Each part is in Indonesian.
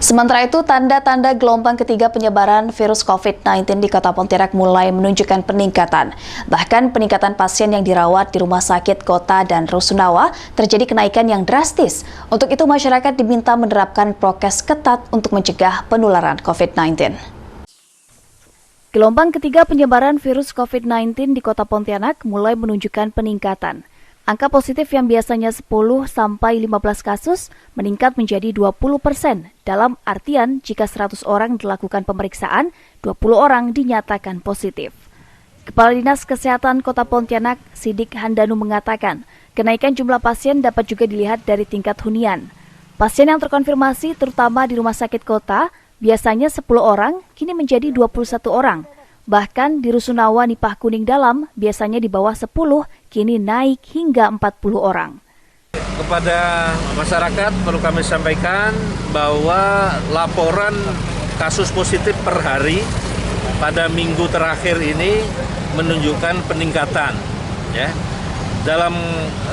Sementara itu, tanda-tanda gelombang ketiga penyebaran virus COVID-19 di Kota Pontianak mulai menunjukkan peningkatan. Bahkan peningkatan pasien yang dirawat di rumah sakit kota dan rusunawa terjadi kenaikan yang drastis. Untuk itu, masyarakat diminta menerapkan prokes ketat untuk mencegah penularan COVID-19. Gelombang ketiga penyebaran virus COVID-19 di Kota Pontianak mulai menunjukkan peningkatan. Angka positif yang biasanya 10-15 kasus meningkat menjadi 20%. Dalam artian, jika 100 orang dilakukan pemeriksaan, 20 orang dinyatakan positif. Kepala Dinas Kesehatan Kota Pontianak, Sidik Handanu mengatakan, kenaikan jumlah pasien dapat juga dilihat dari tingkat hunian. Pasien yang terkonfirmasi terutama di rumah sakit kota, biasanya 10 orang, kini menjadi 21 orang. Bahkan di Rusunawa Nipah Kuning Dalam, biasanya di bawah 10, kini naik hingga 40 orang. Kepada masyarakat perlu kami sampaikan bahwa laporan kasus positif per hari pada minggu terakhir ini menunjukkan peningkatan. Ya. Dalam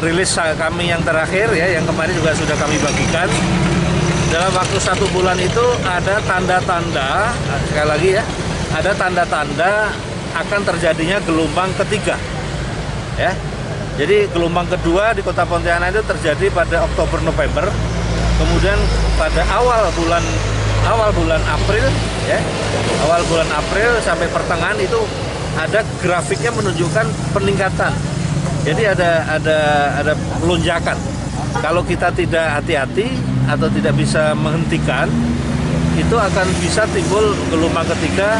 rilis kami yang terakhir, yang kemarin juga sudah kami bagikan, dalam waktu 1 bulan itu ada tanda-tanda, sekali lagi ada tanda-tanda akan terjadinya gelombang ketiga. Ya. Jadi gelombang kedua di Kota Pontianak itu terjadi pada Oktober-November, kemudian pada awal bulan April sampai pertengahan itu ada grafiknya menunjukkan peningkatan. Jadi ada lonjakan. Kalau kita tidak hati-hati atau tidak bisa menghentikan, itu akan bisa timbul gelombang ketiga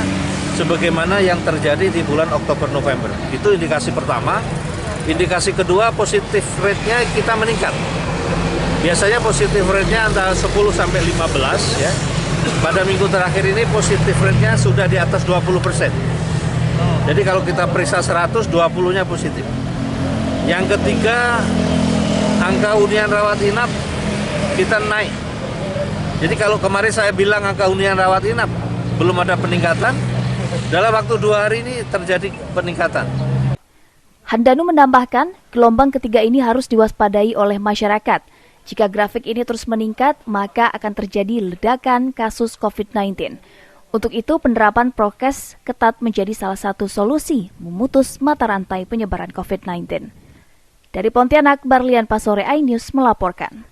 sebagaimana yang terjadi di bulan Oktober-November. Itu indikasi pertama. Indikasi kedua, positif rate-nya kita meningkat. Biasanya positif rate-nya antara 10 sampai 15 ya. Pada minggu terakhir ini positif rate-nya sudah di atas 20%. Jadi kalau kita periksa 100, 20-nya positif. Yang ketiga, angka hunian rawat inap kita naik. Jadi kalau kemarin saya bilang angka hunian rawat inap belum ada peningkatan, dalam waktu 2 hari ini terjadi peningkatan. Handanu menambahkan, gelombang ketiga ini harus diwaspadai oleh masyarakat. Jika grafik ini terus meningkat, maka akan terjadi ledakan kasus COVID-19. Untuk itu, penerapan prokes ketat menjadi salah satu solusi memutus mata rantai penyebaran COVID-19. Dari Pontianak, Barlian Pasore iNews melaporkan.